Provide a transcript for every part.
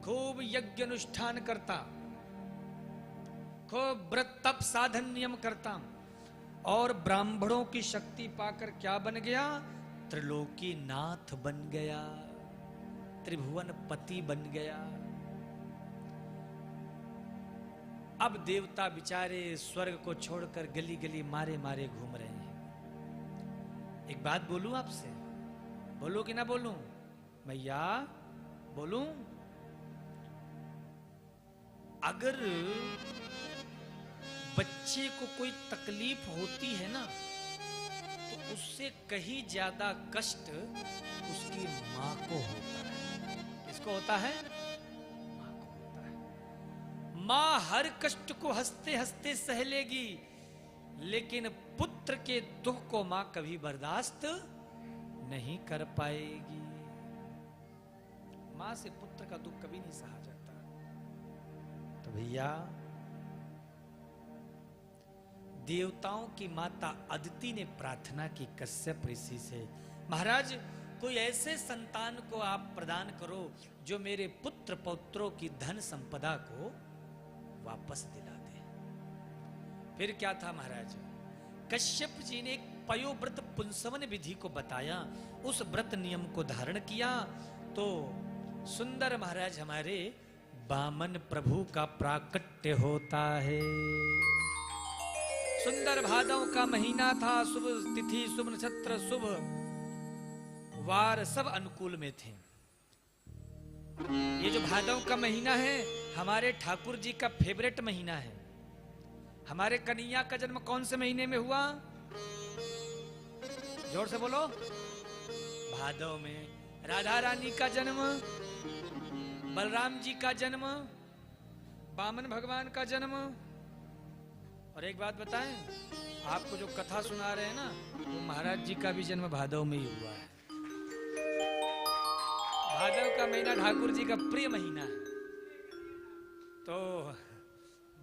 खूब यज्ञ अनुष्ठान करता, खूब व्रत तप साधन नियम करता, और ब्राह्मणों की शक्ति पाकर क्या बन गया? त्रिलोकी नाथ बन गया, त्रिभुवन पति बन गया। अब देवता बेचारे स्वर्ग को छोड़कर गली गली मारे मारे घूम रहे हैं। एक बात बोलूं आपसे, बोलूं कि ना बोलूं? मैया बोलूं? अगर बच्चे को कोई तकलीफ होती है ना, तो उससे कहीं ज्यादा कष्ट उसकी मां को होता है। किसको होता है? मां को होता है। मां हर कष्ट को हंसते हंसते सह लेगी, लेकिन पुत्र के दुख को मां कभी बर्दाश्त नहीं कर पाएगी। मां से पुत्र का दुख कभी नहीं सहा जाता। तो भैया, देवताओं की माता अदिति ने प्रार्थना की कश्यप ऋषि से, महाराज कोई ऐसे संतान को आप प्रदान करो जो मेरे पुत्र पौत्रों की धन संपदा को वापस दिला दे। फिर क्या था महाराज? कश्यप जी ने एक पयोव्रत पुंसवन विधि को बताया, उस व्रत नियम को धारण किया तो सुंदर महाराज हमारे वामन प्रभु का प्राकट्य होता है। सुंदर भादव का महीना था, शुभ तिथि, शुभ नक्षत्र, शुभ वार सब अनुकूल में थे। ये जो भादव का महीना है हमारे ठाकुर जी का फेवरेट महीना है। हमारे कन्हैया का जन्म कौन से महीने में हुआ? जोर से बोलो। भादव में। राधा रानी का जन्म, बलराम जी का जन्म, वामन भगवान का जन्म। और एक बात बताएं, आपको जो कथा सुना रहे हैं ना, वो महाराज जी का भी जन्म भादव में ही हुआ है। भादव का महीना ठाकुर जी का प्रिय महीना है। तो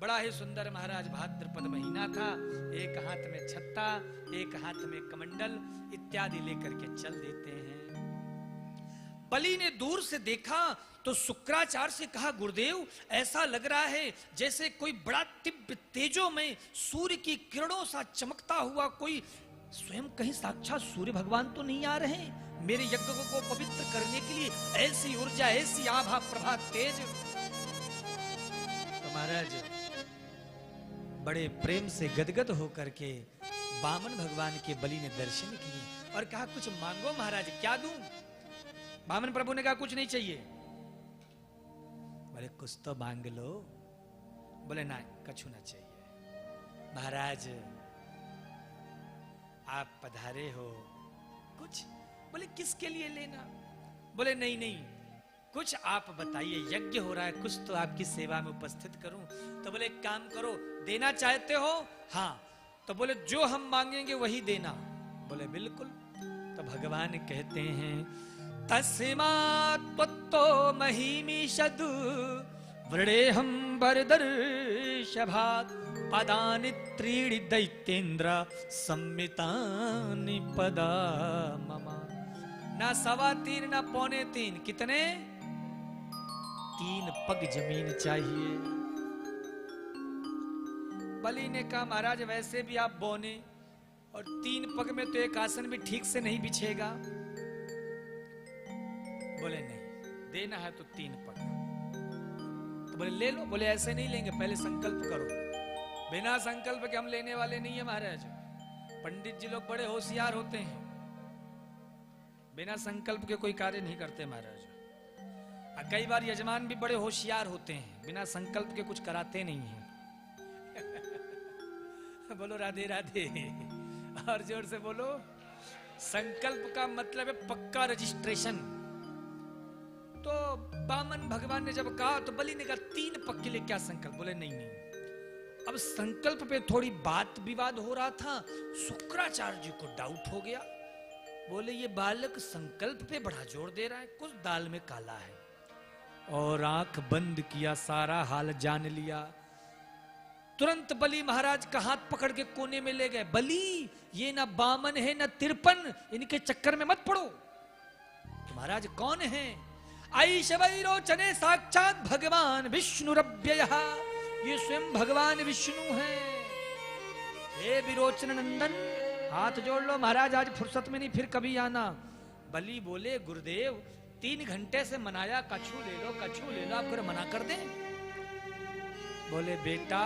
बड़ा ही सुंदर महाराज भाद्रपद महीना था। एक हाथ में छत्ता, एक हाथ में कमंडल इत्यादि लेकर के चल देते हैं। बलि ने दूर से देखा तो शुक्राचार्य से कहा, गुरुदेव ऐसा लग रहा है जैसे कोई बड़ा दिव्य तेजो में सूर्य की किरणों सा चमकता हुआ कोई स्वयं कहीं साक्षात सूर्य भगवान तो नहीं आ रहे मेरे यज्ञ को पवित्र करने के लिए? ऐसी ऊर्जा, ऐसी आभा प्रभा तेज। तो महाराज बड़े प्रेम से गदगद होकर के वामन भगवान के बलि ने दर्शन किए और कहा, कुछ मांगो महाराज, क्या दूं? वामन प्रभु ने कहा, कुछ नहीं चाहिए। बोले, कुछ तो मांग लो। बोले, ना, कछु ना चाहिए। महाराज आप पधारे हो, कुछ? बोले, किसके लिए लेना? बोले, नहीं नहीं, कुछ आप बताइए, यज्ञ हो रहा है, कुछ तो आपकी सेवा में उपस्थित करूं। तो बोले, एक काम करो, देना चाहते हो? हाँ। तो बोले, जो हम मांगेंगे वही देना। बोले, बिल्कुल। तो भगवान कहते हैं, तस्मात्तो महिमीषद् वृडेहं वरदर्शभात् पदानि त्रीणि दैत्येन्द्र सम्मितानि पदा मम। ना 3.25 ना 3.25, कितने? 3 पग जमीन चाहिए। बलि ने कहा, महाराज वैसे भी आप बौने और 3 पग में तो एक आसन भी ठीक से नहीं बिछेगा। बोले, नहीं, देना है तो 3 पग। तो बोले, ले लो। बोले, ऐसे नहीं लेंगे, पहले संकल्प करो। बिना संकल्प के हम लेने वाले नहीं है महाराज। पंडित जी लोग बड़े होशियार होते हैं, बिना संकल्प के कोई कार्य नहीं करते महाराज। कई बार यजमान भी बड़े होशियार होते हैं, बिना संकल्प के कुछ कराते नहीं हैं। बोलो राधे राधे, और जोर से बोलो। संकल्प का मतलब है पक्का रजिस्ट्रेशन। तो वामन भगवान ने जब कहा तो बलि ने कहा, 3 पग के लिए क्या संकल्प? बोले, नहीं नहीं। अब संकल्प पे थोड़ी बात विवाद हो रहा था, शुक्राचार्य जी को डाउट हो गया। बोले, ये बालक संकल्प पे बड़ा जोर दे रहा है, कुछ दाल में काला है। और आंख बंद किया, सारा हाल जान लिया। तुरंत बलि महाराज का हाथ पकड़ के कोने में ले गए। बलि, ये ना बामन है ना 53, इनके चक्कर में मत पड़ो। तो महाराज कौन है? ऐश वैरोचने साक्षात भगवान विष्णुरव्ययः, ये स्वयं भगवान विष्णु हैं। हे विरोचन नंदन, हाथ जोड़ लो महाराज, आज फुर्सत में नहीं, फिर कभी आना। बलि बोले गुरुदेव 3 घंटे से मनाया, कछू ले लो कछू ले लो, आप फिर मना कर दें। बोले बेटा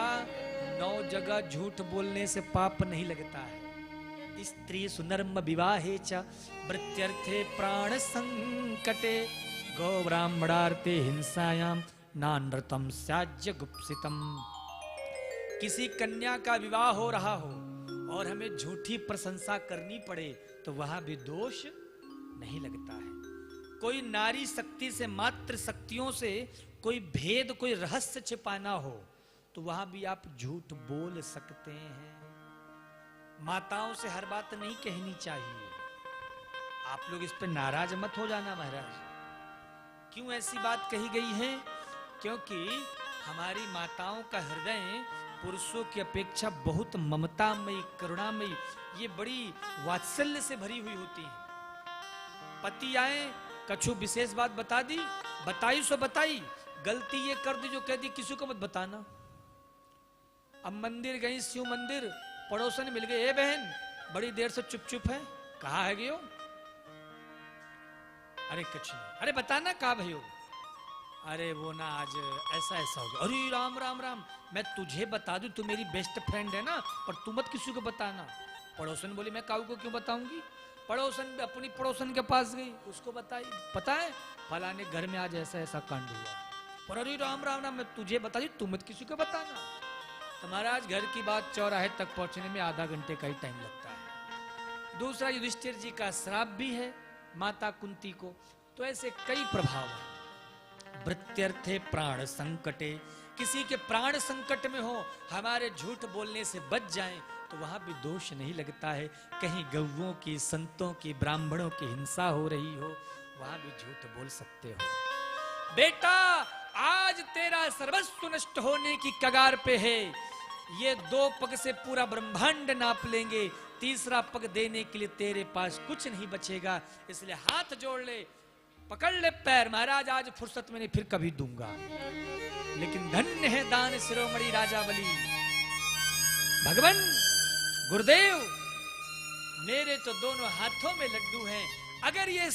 9 जगह झूठ बोलने से पाप नहीं लगता है। स्त्री सुनर्म विवाहे च वृत्यर्थे प्राण संकटे गौ ब्राह्मणार्थे हिंसायाम नानृतम स्याज्य गुप्सितम। किसी कन्या का विवाह हो रहा हो और हमें झूठी प्रशंसा करनी पड़े तो वहां भी दोष नहीं लगता है। कोई नारी शक्ति से, मात्र शक्तियों से कोई भेद, कोई रहस्य छिपाना हो तो वहां भी आप झूठ बोल सकते हैं। माताओं से हर बात नहीं कहनी चाहिए। आप लोग इस पे नाराज मत हो जाना महाराज। क्यों ऐसी बात कही गई है? क्योंकि हमारी माताओं का हृदय पुरुषों की अपेक्षा बहुत ममतामयी, करुणामयी, ये बड़ी वात्सल्य से भरी हुई होती है। पति आए, कछु विशेष बात बता दी, बताई सो बताई, गलती ये कर दी जो कह दी किसी को मत बताना। अब मंदिर गई, शिव मंदिर, पड़ोसन मिल गए, ए बहन बड़ी देर से चुप चुप है, कहाँ है गयो? अरे कुछ नहीं, अरे बताना कहाँ भयो? अरे वो ना आज ऐसा ऐसा हो गया। अरे राम राम राम, मैं तुझे बता दूं, तू मेरी बेस्ट फ्रेंड है ना, पर तू मत किसी को बताना। पड़ोसन बोली मैं काऊ को क्यों बताऊंगी? पड़ोसन अपनी पड़ोसन के पास गई, उसको बताई, पता है फलाने घर में आज ऐसा ऐसा कांड हुआ। पर अरे राम राम राम, मैं तुझे बता दी, तू मत किसी को बताना। तो महाराज घर की बात चौराहे तक पहुंचने में आधा घंटे का ही टाइम लगता है। दूसरा युधिष्ठिर जी का श्राप भी है माता कुंती को। तो ऐसे कई प्रभाव हैं। वृत्यर्थे प्राण संकटे, किसी के प्राण संकट में हो, हमारे झूठ बोलने से बच जाएं तो वहां भी दोष नहीं लगता है। कहीं गौओं की, संतों की, ब्राह्मणों की हिंसा हो रही हो, वहां भी झूठ बोल सकते हो। बेटा आज तेरा सर्वस्व नष्ट होने की कगार पे है। ये 2 पग से पूरा ब्रह्मांड नाप लेंगे, तीसरा पग देने के लिए तेरे पास कुछ नहीं बचेगा। इसलिए हाथ जोड़ ले, पकड़ ले पैर, महाराज आज फुर्सत में नहीं, फिर कभी दूंगा। लेकिन धन्य है दान शिरोमणि राजा बलि। भगवान गुरुदेव, मेरे तो दोनों हाथों में लड्डू हैं। अगर ये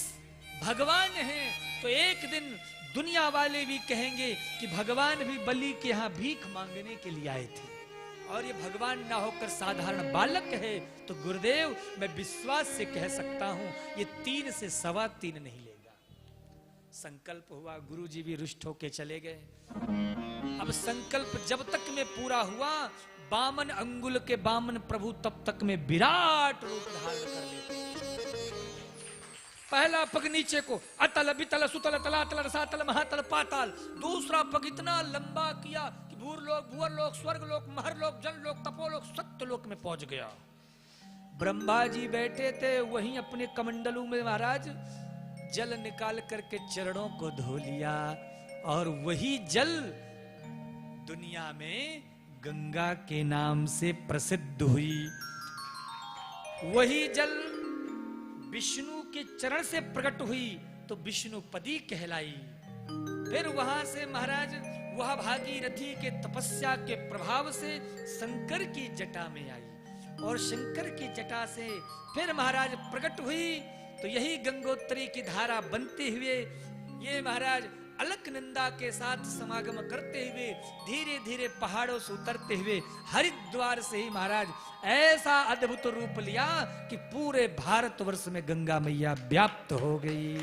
भगवान हैं तो एक दिन दुनिया वाले भी कहेंगे कि भगवान भी बलि के यहां भीख मांगने के लिए आए थे, और ये भगवान ना होकर साधारण बालक है। तो गुरुदेव मैं विश्वास से कह सकता हूं ये 3 से 3.25 नहीं लेगा। संकल्प हुआ, गुरुजी भी रुष्ट होके चले गए। अब संकल्प जब तक में पूरा हुआ, 52 अंगुल के बामन प्रभु तब तक में विराट रूप धारण कर लेते। पहला पग नीचे को, अतल बितल सुतल तलातल रसातल महातल पाताल। दूसरा पग इतना लंबा किया कि भूरलोक, भुवरलोक, स्वर्गलोक, महरलोक, जनलोक, तपोलोक, सत्यलोक में पहुंच गया। ब्रह्मा जी बैठे थे वहीं अपने कमंडलू में, महाराज जल निकाल करके चरणों को धो लिया, और वही जल दुनिया में गंगा के नाम से प्रसिद्ध हुई। वही जल विष्णु के चरण से प्रकट हुई तो विष्णुपदी कहलाई। फिर वहां से महाराज वह भागीरथी के तपस्या के प्रभाव से शंकर की जटा में आई, और शंकर की जटा से फिर महाराज प्रकट हुई। तो यही गंगोत्री की धारा बनते हुए ये महाराज अलकनंदा के साथ समागम करते हुए धीरे धीरे पहाड़ों से उतरते हुए हरिद्वार से ही महाराज ऐसा अद्भुत रूप लिया कि पूरे भारतवर्ष में गंगा मैया व्याप्त हो गई।